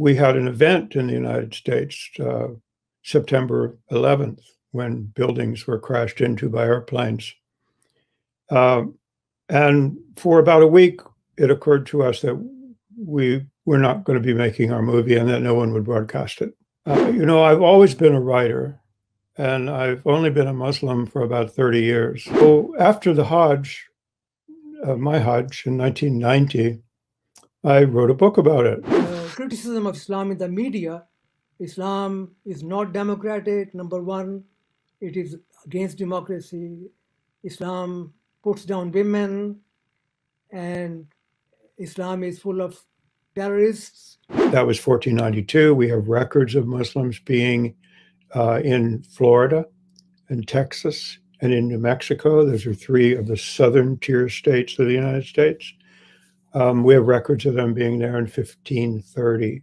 We had an event in the United States, September 11th, when buildings were crashed into by airplanes. And for about a week, it occurred to us that we were not going to be making our movie and that no one would broadcast it. I've always been a writer, and I've only been a Muslim for about 30 years. So after the Hajj, my Hajj in 1990, I wrote a book about it. Criticism of Islam in the media. Islam is not democratic, number one. It is against democracy. Islam puts down women, and Islam is full of terrorists. That was 1492. We have records of Muslims being in Florida and Texas and in New Mexico. Those are three of the southern tier states of the United States. We have records of them being there in 1530.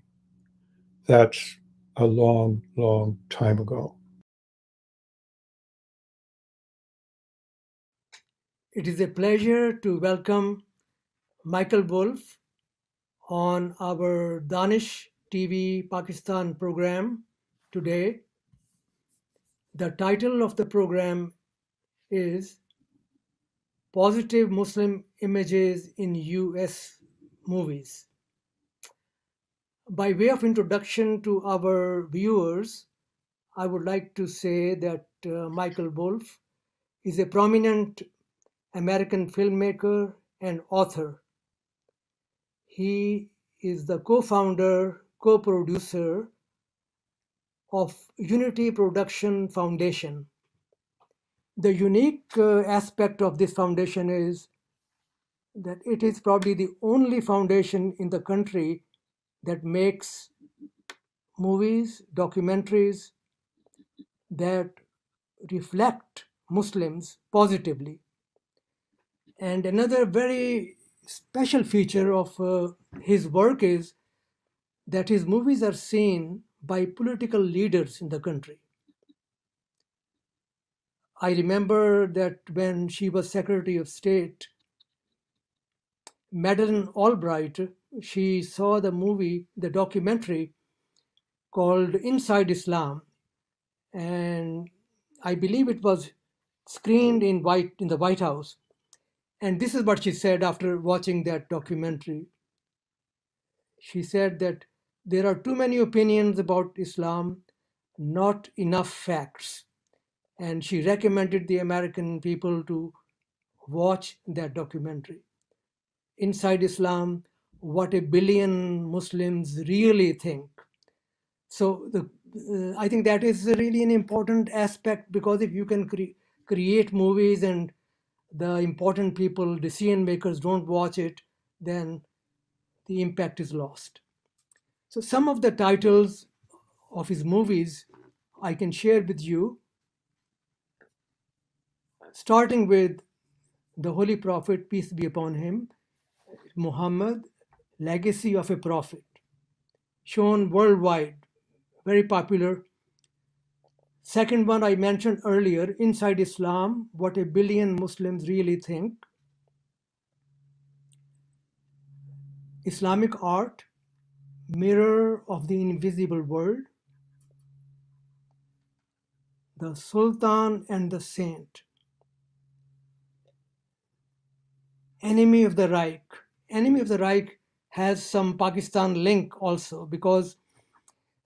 That's a long, long time ago. It is a pleasure to welcome Michael Wolff on our Danish TV Pakistan program today. The title of the program is Positive Muslim Images in US Movies. By way of introduction to our viewers, I would like to say that Michael Wolff is a prominent American filmmaker and author. He is the co-founder, co-producer of Unity Production Foundation. The unique aspect of this foundation is that it is probably the only foundation in the country that makes movies, documentaries that reflect Muslims positively. And another very special feature of his work is that his movies are seen by political leaders in the country. I remember that when she was Secretary of State, Madeleine Albright, she saw the documentary called Inside Islam, and I believe it was screened in the White House. And this is what she said after watching that documentary. She said that there are too many opinions about Islam, not enough facts. And she recommended the American people to watch that documentary. Inside Islam, what a billion Muslims really think. So I think that is really an important aspect, because if you can create movies and the important people, decision makers, don't watch it, then the impact is lost. So some of the titles of his movies I can share with you, starting with the Holy Prophet, peace be upon him, Muhammad, Legacy of a Prophet, shown worldwide, very popular. Second one I mentioned earlier, Inside Islam, What a Billion Muslims Really Think. Islamic Art, Mirror of the Invisible World. The Sultan and the Saint. Enemy of the Reich. Enemy of the Reich has some Pakistan link also, because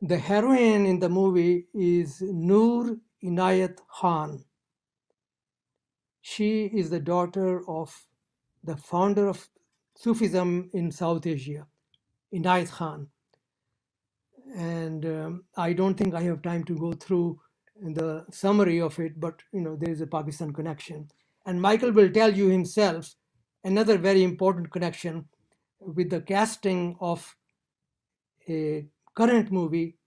the heroine in the movie is Noor Inayat Khan. She is the daughter of the founder of Sufism in South Asia, Inayat Khan. And I don't think I have time to go through the summary of it, but there is a Pakistan connection. And Michael will tell you himself another very important connection with the casting of a current movie,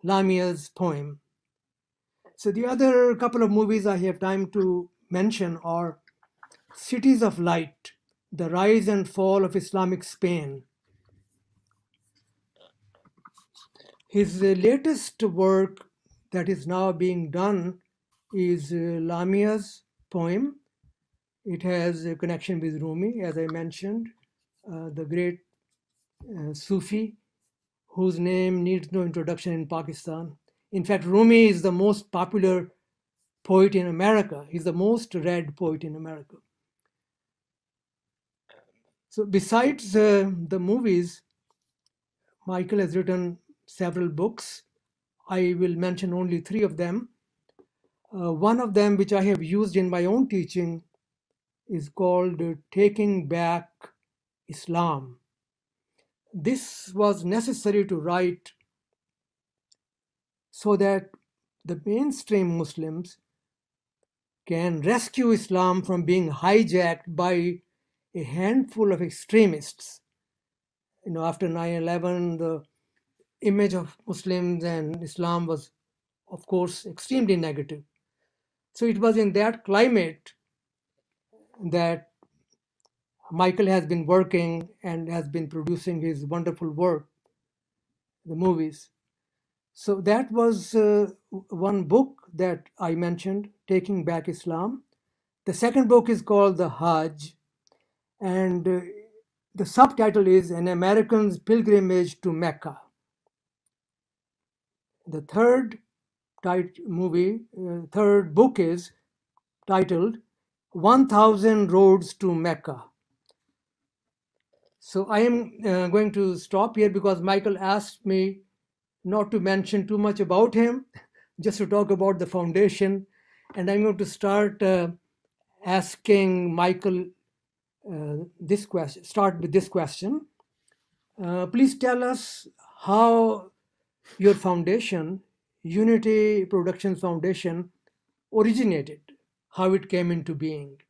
Lamia's Poem. So the other couple of movies I have time to mention are Cities of Light, The Rise and Fall of Islamic Spain. His latest work that is now being done is Lamia's Poem. It has a connection with Rumi, as I mentioned, the great Sufi whose name needs no introduction in Pakistan. In fact, Rumi is the most popular poet in America. He's the most read poet in America. So besides the movies, Michael has written several books. I will mention only three of them. One of them, which I have used in my own teaching, is called Taking Back Islam. This was necessary to write so that the mainstream Muslims can rescue Islam from being hijacked by a handful of extremists. After 9/11, the image of Muslims and Islam was, of course, extremely negative. So it was in that climate that Michael has been working and has been producing his wonderful work, the movies. So that was one book that I mentioned, Taking Back Islam. The second book is called The Hajj, and the subtitle is An American's Pilgrimage to Mecca. The third book is titled 1000 Roads to Mecca. So I am going to stop here because Michael asked me not to mention too much about him, just to talk about the foundation. And I'm going to start asking Michael this question. Start with this question. Please tell us how your foundation, Unity Productions Foundation, originated, how it came into being.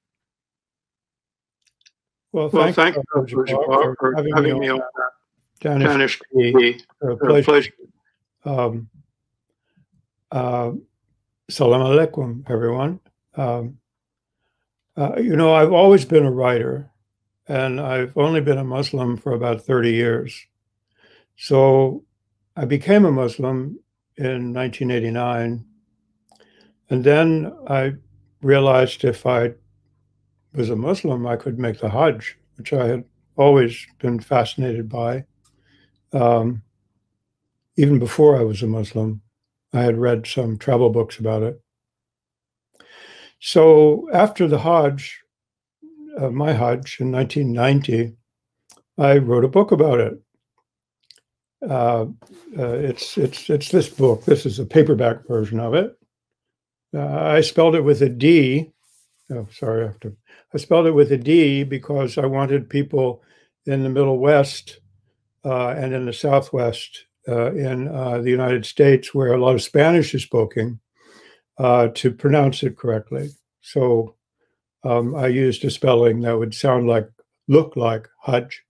Well, thank you, Jabbar, for having me on Danish.pk. Pleasure. Salam alaikum, everyone. I've always been a writer, and I've only been a Muslim for about 30 years. So I became a Muslim in 1989, and then I realized if I was a Muslim, I could make the Hajj, which I had always been fascinated by. Even before I was a Muslim, I had read some travel books about it. So after the Hajj, my Hajj in 1990, I wrote a book about it. It's this book. This is a paperback version of it. I spelled it with a D. Oh, sorry, I spelled it with a D because I wanted people in the Middle West and in the Southwest in the United States, where a lot of Spanish is spoken, to pronounce it correctly. So I used a spelling that would look like Hajj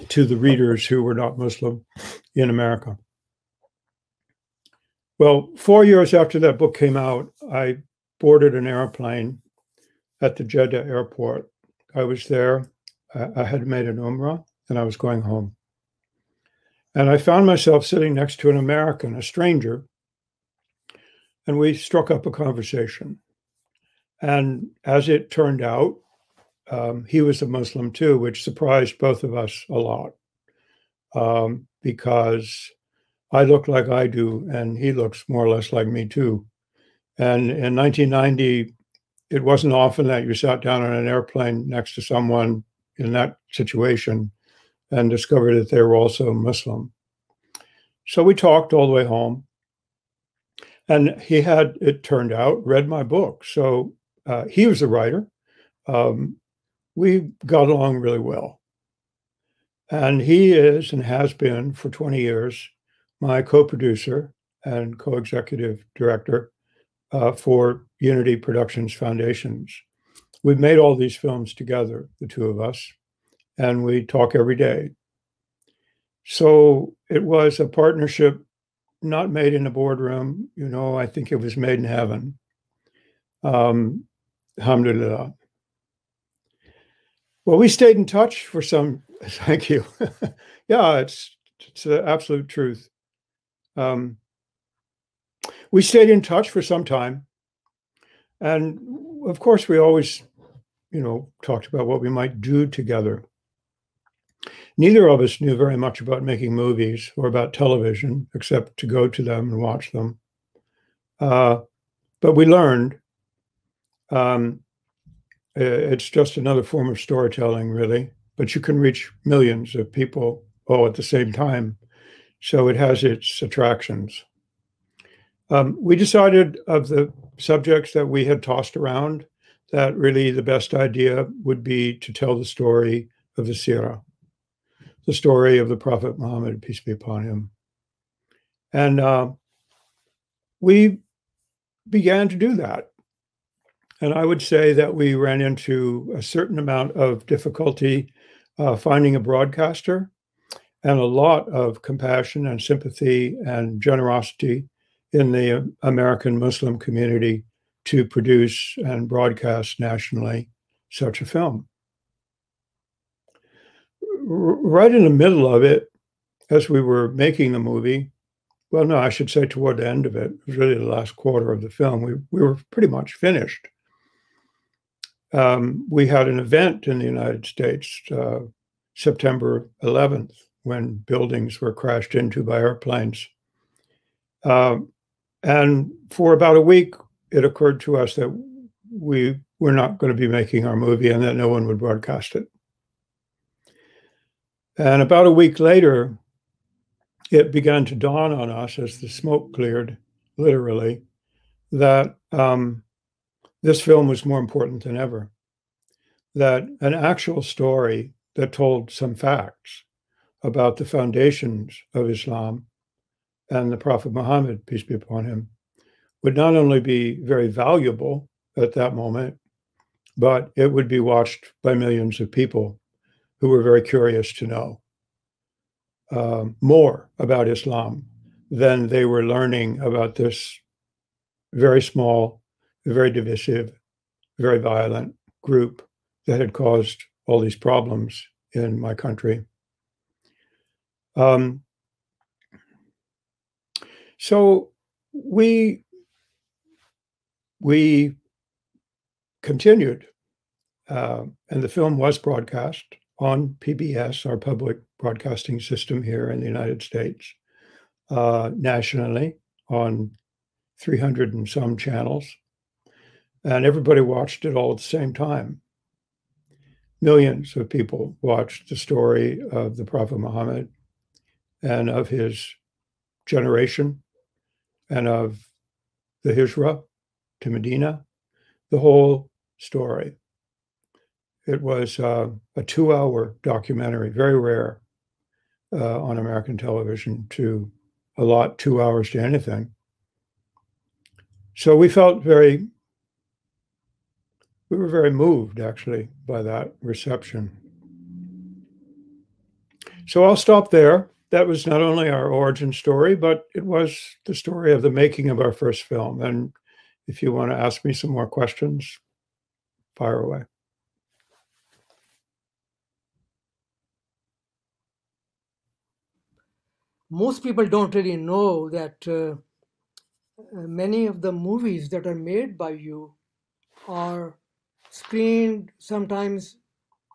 to the readers who were not Muslim in America. Well, 4 years after that book came out, I boarded an aeroplane at the Jeddah airport. I was there. I had made an Umrah, and I was going home. And I found myself sitting next to an American, a stranger, and we struck up a conversation. And as it turned out, he was a Muslim too, which surprised both of us a lot, because I look like I do, and he looks more or less like me too. And in 1990, it wasn't often that you sat down on an airplane next to someone in that situation and discovered that they were also Muslim. So we talked all the way home. And he had, it turned out, read my book. So he was a writer. We got along really well. And he is and has been for 20 years my co-producer and co-executive director for Unity Productions Foundations. We've made all these films together, the two of us, and we talk every day. So it was a partnership not made in a boardroom. I think it was made in heaven. Alhamdulillah. Well, we stayed in touch for some, thank you. Yeah, it's the absolute truth. We stayed in touch for some time. And of course, we always, talked about what we might do together. Neither of us knew very much about making movies or about television, except to go to them and watch them. But we learned. It's just another form of storytelling, really, but you can reach millions of people all at the same time. So it has its attractions. We decided of the subjects that we had tossed around that really the best idea would be to tell the story of the Sirah, the story of the Prophet Muhammad, peace be upon him. And we began to do that. And I would say that we ran into a certain amount of difficulty finding a broadcaster and a lot of compassion and sympathy and generosity in the American Muslim community to produce and broadcast nationally such a film. Right in the middle of it, as we were making the movie, well, no, I should say toward the end of it, it was really the last quarter of the film, we were pretty much finished. We had an event in the United States, September 11th, when buildings were crashed into by airplanes. And for about a week, it occurred to us that we were not going to be making our movie and that no one would broadcast it. And about a week later, it began to dawn on us as the smoke cleared, literally, that this film was more important than ever. That an actual story that told some facts about the foundations of Islam and the Prophet Muhammad, peace be upon him, would not only be very valuable at that moment, but it would be watched by millions of people who were very curious to know more about Islam than they were learning about this very small, very divisive, very violent group that had caused all these problems in my country. So we continued, and the film was broadcast on PBS, our public broadcasting system here in the United States, nationally on 300 and some channels, and everybody watched it all at the same time. Millions of people watched the story of the Prophet Muhammad and of his generation and of the Hijrah to Medina, the whole story. It was a 2-hour documentary, very rare on American television to allot 2 hours to anything. So we were very moved actually by that reception. So I'll stop there. That was not only our origin story, but it was the story of the making of our first film. And if you want to ask me some more questions, fire away. Most people don't really know that many of the movies that are made by you are screened sometimes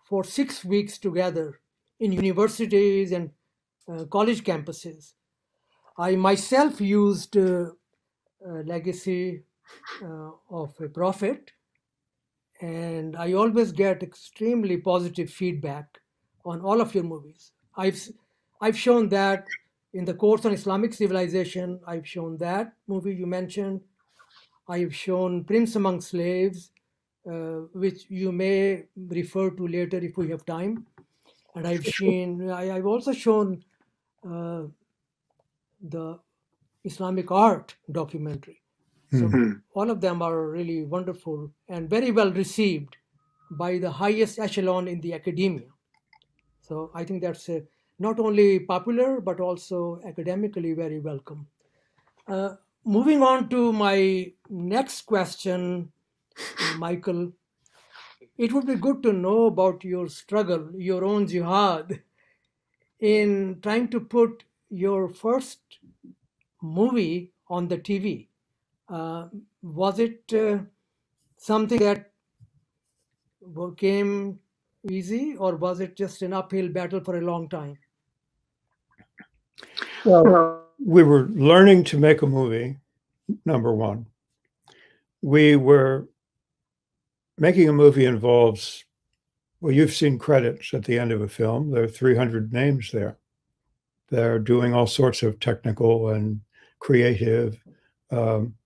for 6 weeks together in universities and college campuses. I myself used Legacy of a Prophet, and I always get extremely positive feedback on all of your movies. I've shown that in the course on Islamic civilization. I've shown that movie you mentioned. I've shown Prince Among Slaves, which you may refer to later if we have time. And I've also shown the Islamic art documentary. So all of them are really wonderful and very well received by the highest echelon in the academia. So I think that's not only popular, but also academically very welcome. Moving on to my next question, Michael, it would be good to know about your struggle, your own jihad, in trying to put your first movie on the TV. Was it something that came easy, or was it just an uphill battle for a long time? Well, we were learning to make a movie, number one. We were making a movie involves, well, you've seen credits at the end of a film. There are 300 names there. They're doing all sorts of technical and creative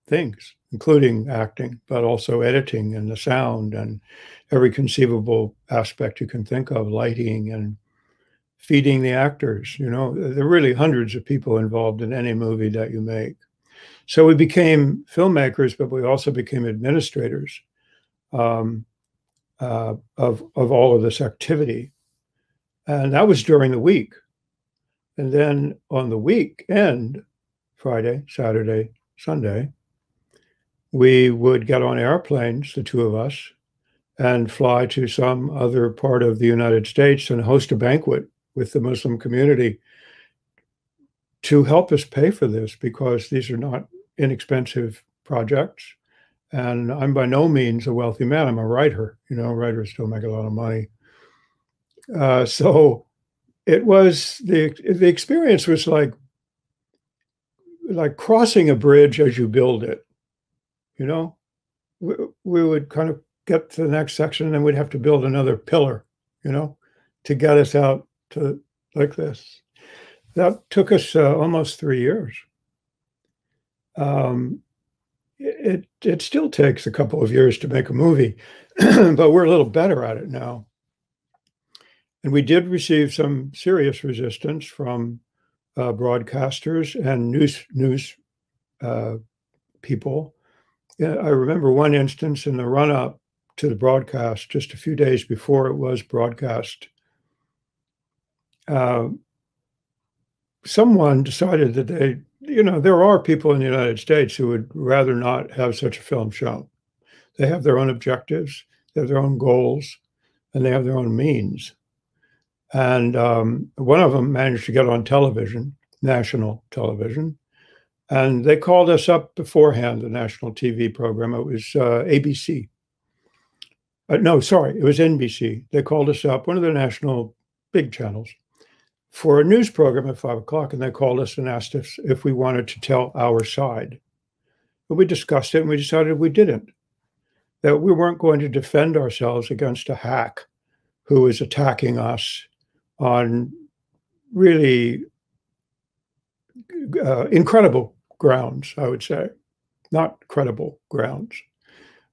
things, including acting, but also editing and the sound and every conceivable aspect you can think of, lighting and feeding the actors. You know, there are really hundreds of people involved in any movie that you make. So we became filmmakers, but we also became administrators of all of this activity. And that was during the week. And then on the weekend, Friday, Saturday, Sunday, we would get on airplanes, the two of us, and fly to some other part of the United States and host a banquet with the Muslim community to help us pay for this, because these are not inexpensive projects. And I'm by no means a wealthy man. I'm a writer. You know, writers still make a lot of money. So it was the experience was like crossing a bridge as you build it. You know, we would kind of get to the next section, and then we'd have to build another pillar, you know, to get us out to like this. That took us almost 3 years. It still takes a couple of years to make a movie, but we're a little better at it now. And we did receive some serious resistance from broadcasters and news people. I remember one instance in the run-up to the broadcast, just a few days before it was broadcast. Someone decided that there are people in the United States who would rather not have such a film shown. They have their own objectives, they have their own goals, and they have their own means. And one of them managed to get on television, national television, and they called us up beforehand, the national TV program. It was ABC. No, sorry, it was NBC. They called us up, one of the national big channels, for a news program at 5 o'clock, and they called us and asked us if we wanted to tell our side. But we discussed it, and we decided we didn't, that we weren't going to defend ourselves against a hack who was attacking us on really incredible grounds, I would say, not credible grounds,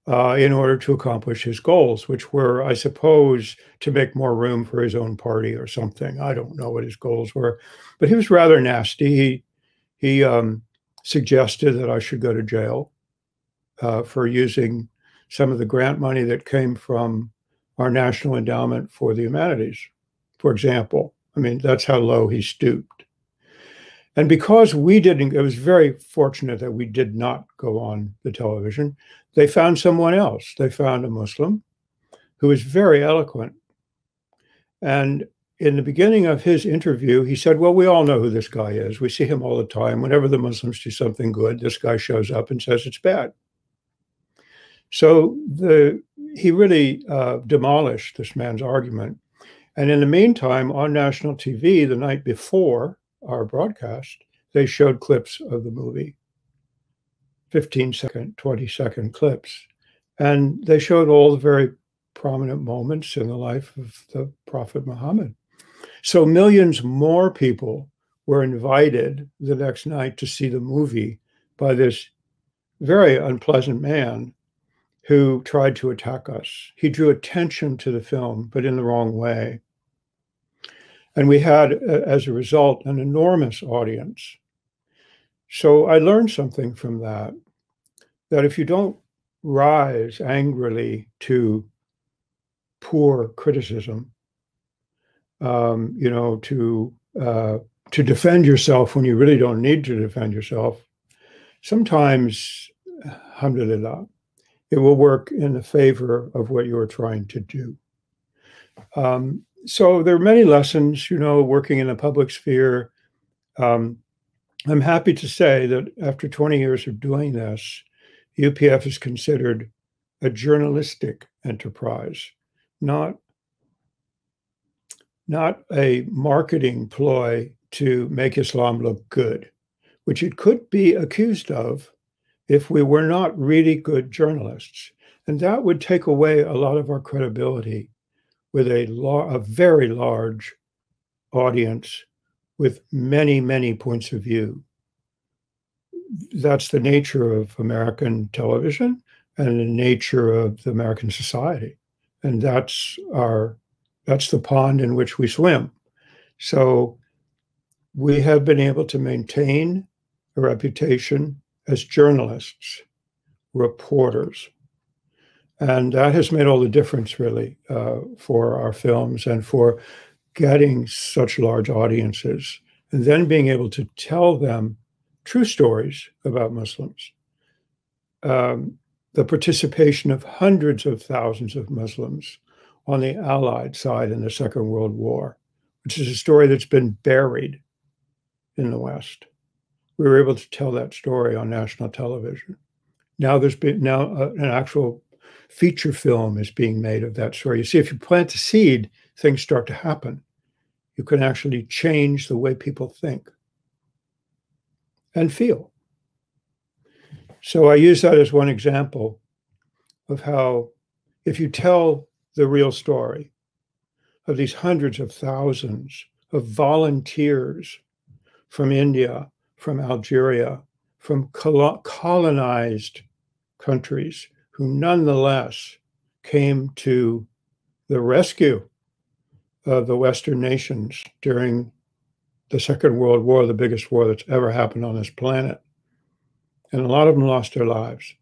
in order to accomplish his goals, which were, I suppose, to make more room for his own party or something. I don't know what his goals were, but he was rather nasty. He suggested that I should go to jail for using some of the grant money that came from our National Endowment for the Humanities, for example. I mean, that's how low he stooped. And because we didn't, it was very fortunate that we did not go on the television. They found someone else. They found a Muslim who was very eloquent. And in the beginning of his interview, he said, well, we all know who this guy is. We see him all the time. Whenever the Muslims do something good, this guy shows up and says it's bad. So he really demolished this man's argument. And in the meantime, on national TV, the night before our broadcast, they showed clips of the movie, 15-second, 20-second clips. And they showed all the very prominent moments in the life of the Prophet Muhammad. So millions more people were invited the next night to see the movie by this very unpleasant man who tried to attack us. He drew attention to the film, but in the wrong way. And we had, as a result, an enormous audience. So I learned something from that if you don't rise angrily to poor criticism, to defend yourself when you really don't need to defend yourself, sometimes, alhamdulillah, it will work in the favor of what you're trying to do. So there are many lessons, working in the public sphere. I'm happy to say that after 20 years of doing this, UPF is considered a journalistic enterprise, not not a marketing ploy to make Islam look good, which it could be accused of if we were not really good journalists. And that would take away a lot of our credibility with a very large audience with many, many points of view. That's the nature of American television and the nature of the American society. And that's the pond in which we swim. So we have been able to maintain a reputation as journalists, reporters. And that has made all the difference, really, for our films and for getting such large audiences, and then being able to tell them true stories about Muslims. The participation of hundreds of thousands of Muslims on the Allied side in the Second World War, which is a story that's been buried in the West. We were able to tell that story on national television. Now there's been an actual feature film is being made of that story. You see, if you plant a seed, things start to happen. You can actually change the way people think and feel. So I use that as one example of how, if you tell the real story of these hundreds of thousands of volunteers from India, from Algeria, from colonized countries who nonetheless came to the rescue of the Western nations during the Second World War, the biggest war that's ever happened on this planet. And a lot of them lost their lives.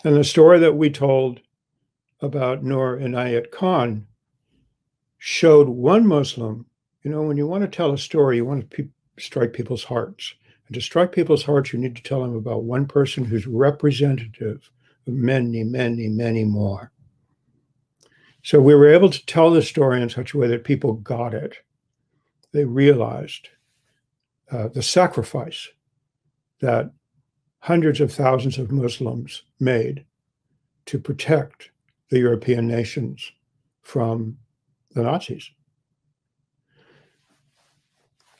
And the story that we told about Noor Inayat Khan showed one Muslim, when you want to tell a story, you want to strike people's hearts. And to strike people's hearts, you need to tell them about one person who's representative of many, many, many more. So we were able to tell the story in such a way that people got it. They realized the sacrifice that hundreds of thousands of Muslims made to protect the European nations from the Nazis.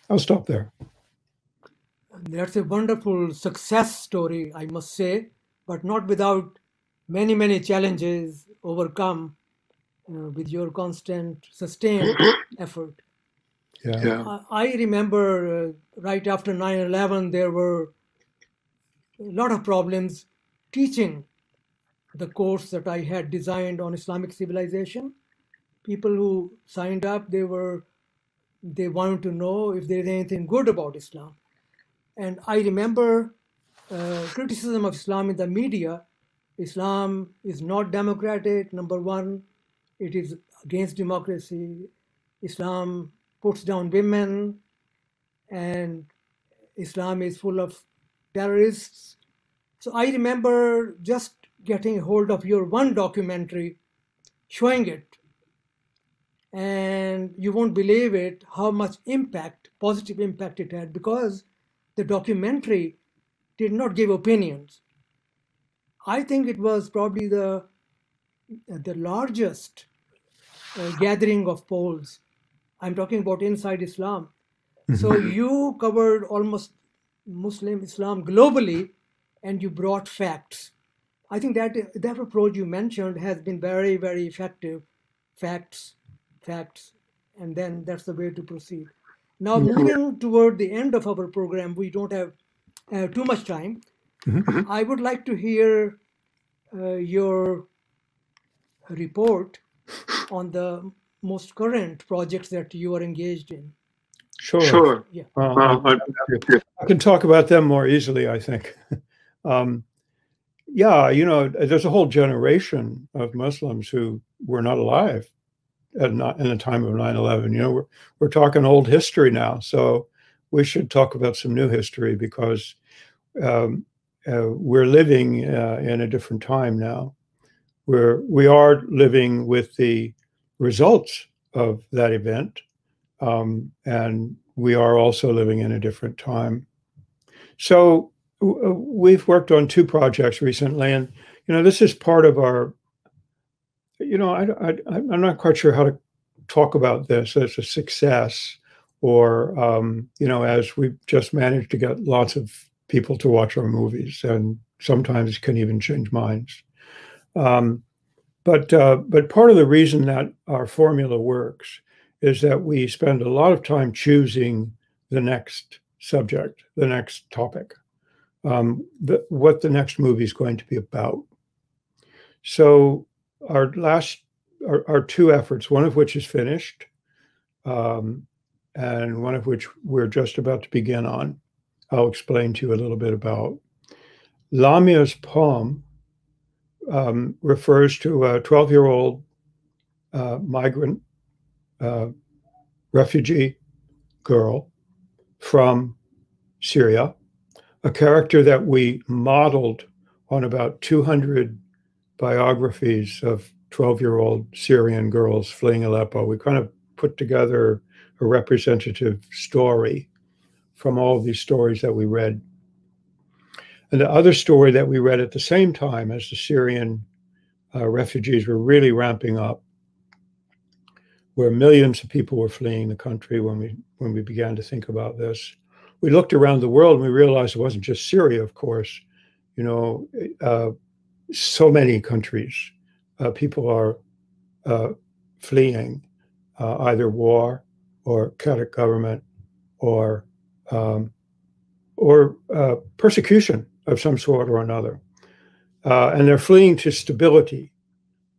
I'll stop there. That's a wonderful success story, I must say, but not without many, many challenges overcome with your constant, sustained effort. Yeah. I remember right after 9/11, there were a lot of problems teaching the course that I had designed on Islamic civilization. People who signed up, they wanted to know if there's anything good about Islam. And I remember criticism of Islam in the media. Islam is not democratic, number one. It is against democracy. Islam puts down women, and Islam is full of terrorists. So I remember just getting hold of your one documentary, showing it. And you won't believe it, how much impact, positive impact it had, because the documentary did not give opinions. I think it was probably the largest gathering of polls. I'm talking about inside Islam. Mm-hmm. So you covered almost Muslim Islam globally, and you brought facts. I think that approach you mentioned has been very, very effective. Facts, and then that's the way to proceed. Now, moving toward the end of our program, we don't have too much time. Mm-hmm. I would like to hear your report on the most current projects that you are engaged in. Sure. Yeah. I can talk about them more easily, I think. There's a whole generation of Muslims who were not alive in the time of 9/11. We're talking old history now, so we should talk about some new history, because we're living in a different time now, where we are living with the results of that event, and we are also living in a different time. So we've worked on two projects recently, and this is part of our. I'm not quite sure how to talk about this as a success, or as we've just managed to get lots of people to watch our movies, and sometimes can even change minds. But part of the reason that our formula works is that we spend a lot of time choosing the next subject, the next topic, what the next movie is going to be about. So our two efforts, one of which is finished, and one of which we're just about to begin on, I'll explain to you a little bit about. Lamia's poem refers to a 12-year-old migrant refugee girl from Syria, a character that we modeled on about 200 biographies of 12-year-old Syrian girls fleeing Aleppo. We kind of put together a representative story from all of these stories that we read. And the other story that we read at the same time as the Syrian refugees were really ramping up, where millions of people were fleeing the country when we began to think about this. We looked around the world and we realized it wasn't just Syria, of course. So many countries, people are fleeing either war or chaotic government or persecution of some sort or another. And they're fleeing to stability,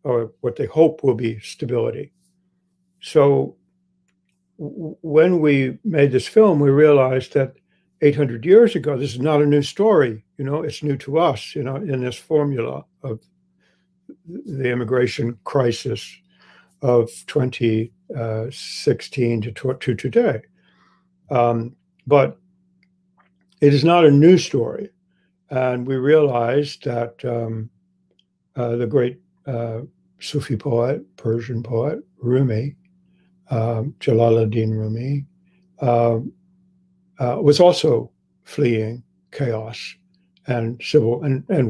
or what they hope will be stability. So when we made this film, we realized that 800 years ago, this is not a new story. It's new to us, in this formula of the immigration crisis of 2016 to today. But it is not a new story. And we realized that the great Sufi poet, Persian poet, Rumi, Jalaluddin Rumi, was also fleeing chaos and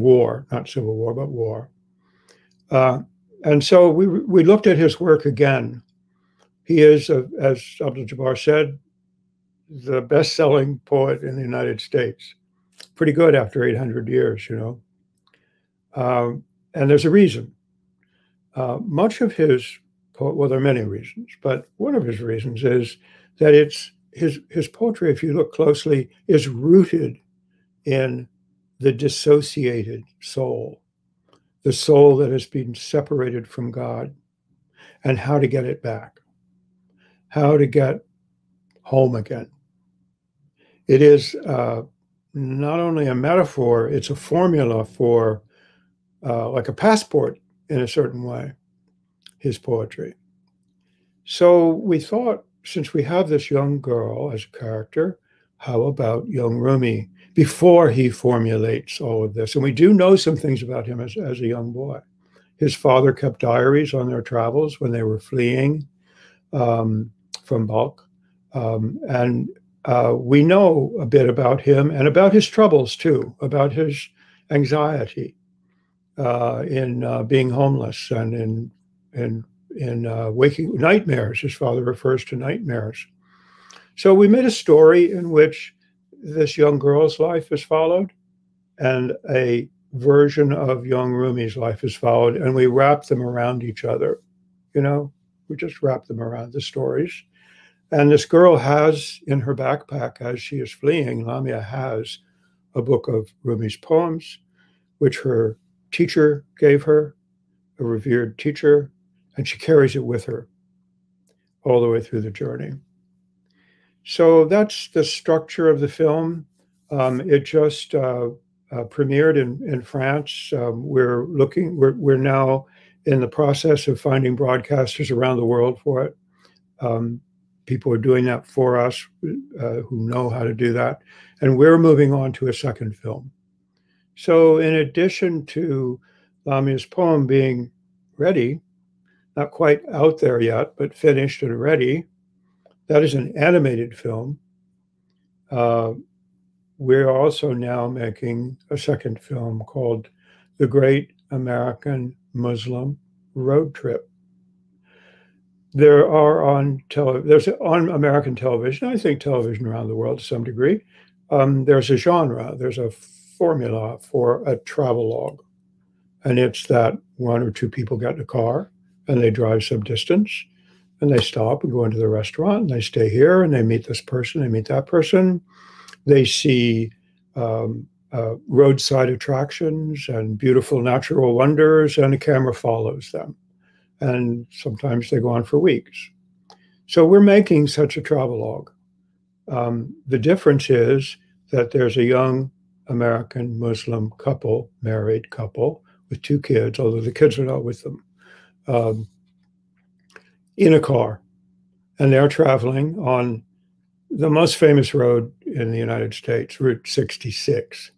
war, not civil war, but war. And so we looked at his work again. He is, as Abdul Jabbar said, the best-selling poet in the United States. Pretty good after 800 years, And there's a reason. Much of his, well, there are many reasons, but one of his reasons is that his poetry, if you look closely, is rooted in the dissociated soul, the soul that has been separated from God, and how to get it back, how to get home again. It is not only a metaphor, it's a formula for like a passport in a certain way, his poetry. So we thought, since we have this young girl as a character, how about young Rumi before he formulates all of this? And we do know some things about him as a young boy. His father kept diaries on their travels when they were fleeing from Balkh. And we know a bit about him and about his troubles too, about his anxiety in being homeless and in waking nightmares. His father refers to nightmares. So we made a story in which this young girl's life is followed and a version of young Rumi's life is followed, and we wrap them around each other. We just wrap them around the stories. And this girl has in her backpack, as she is fleeing, Lamia has a book of Rumi's poems, which her teacher gave her, a revered teacher, and she carries it with her all the way through the journey. So that's the structure of the film. It just premiered in France. We're now in the process of finding broadcasters around the world for it. People are doing that for us who know how to do that. And we're moving on to a second film. So in addition to Lamia's poem being ready, not quite out there yet, but finished and ready, that is an animated film. We're also now making a second film called The Great American Muslim Road Trip. There are there's on American television, I think television around the world to some degree. There's a genre, there's a formula for a travelogue. And it's that one or two people get in a car and they drive some distance and they stop and go into the restaurant and they stay here and they meet this person, they meet that person. They see roadside attractions and beautiful natural wonders, and the camera follows them. And sometimes they go on for weeks. So we're making such a travelogue. The difference is that there's a young American Muslim couple, married couple, with two kids, although the kids are not with them, in a car. And they're traveling on the most famous road in the United States, Route 66.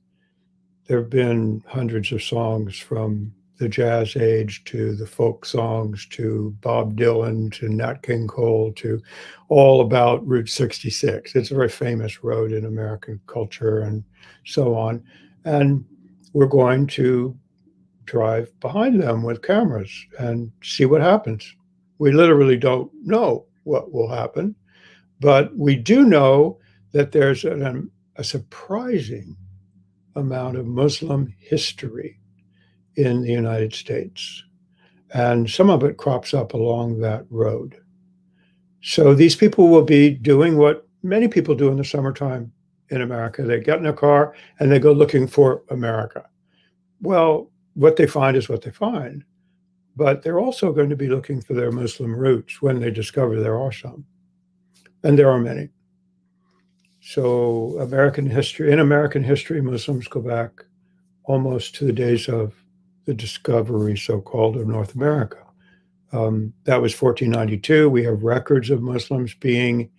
There have been hundreds of songs from the jazz age to the folk songs to Bob Dylan to Nat King Cole to all about Route 66. It's a very famous road in American culture and so on. And we're going to drive behind them with cameras and see what happens. We literally don't know what will happen, but we do know that there's a surprising amount of Muslim history in the United States. And some of it crops up along that road. So these people will be doing what many people do in the summertime in America. They get in a car and they go looking for America. Well, what they find is what they find, but they're also going to be looking for their Muslim roots when they discover there are some, and there are many. So in American history, Muslims go back almost to the days of the discovery, so-called, of North America. That was 1492. We have records of Muslims being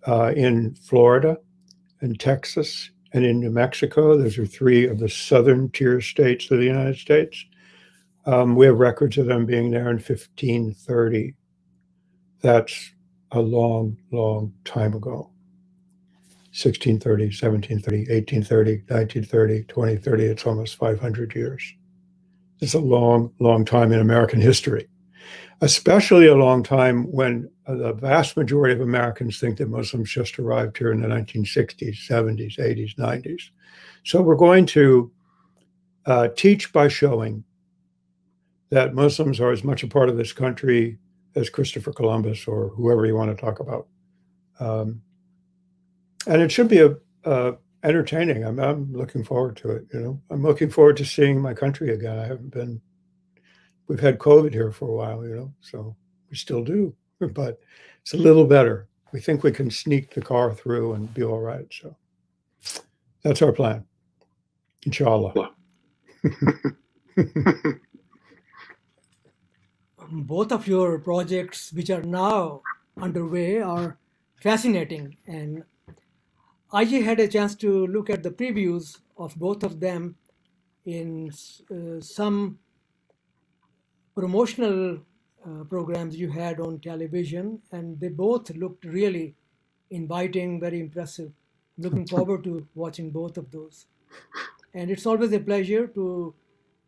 in Florida and Texas and in New Mexico. Those are three of the southern tier states of the United States. We have records of them being there in 1530. That's a long, long time ago. 1630, 1730, 1830, 1930, 2030, it's almost 500 years. It's a long, long time in American history, especially a long time when the vast majority of Americans think that Muslims just arrived here in the 1960s, 70s, 80s, 90s. So we're going to teach by showing that Muslims are as much a part of this country as Christopher Columbus or whoever you want to talk about. And it should be entertaining. I'm looking forward to it. I'm looking forward to seeing my country again. We've had COVID here for a while, so we still do, but it's a little better. We think we can sneak the car through and be all right. So that's our plan, inshallah. Both of your projects, which are now underway, are fascinating. And I had a chance to look at the previews of both of them in some promotional programs you had on television, and they both looked really inviting, very impressive. Looking forward to watching both of those. And it's always a pleasure to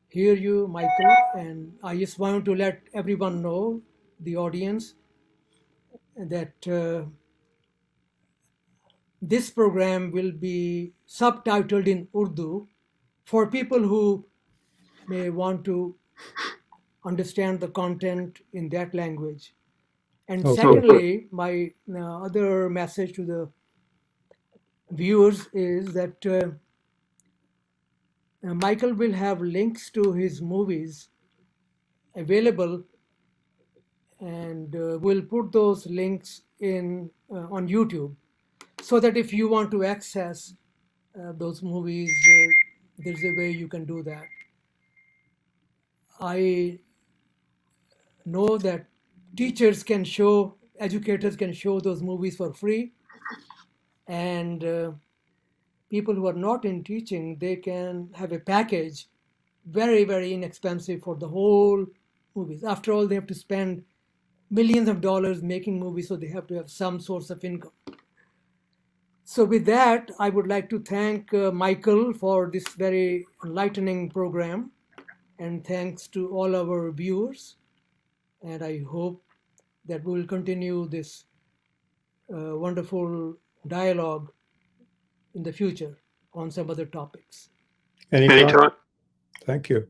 hear you, Michael. And I just want to let everyone know, the audience, that this program will be subtitled in Urdu for people who may want to understand the content in that language. And secondly, my other message to the viewers is that Michael will have links to his movies available, and we'll put those links in on YouTube, so that if you want to access those movies, there's a way you can do that. I know that educators can show those movies for free, and people who are not in teaching, they can have a package, very, very inexpensive for the whole movies. After all, they have to spend millions of dollars making movies, so they have to have some source of income. So with that, I would like to thank Michael for this very enlightening program, and thanks to all our viewers. And I hope that we will continue this wonderful dialogue in the future on some other topics. Anytime. Thank you.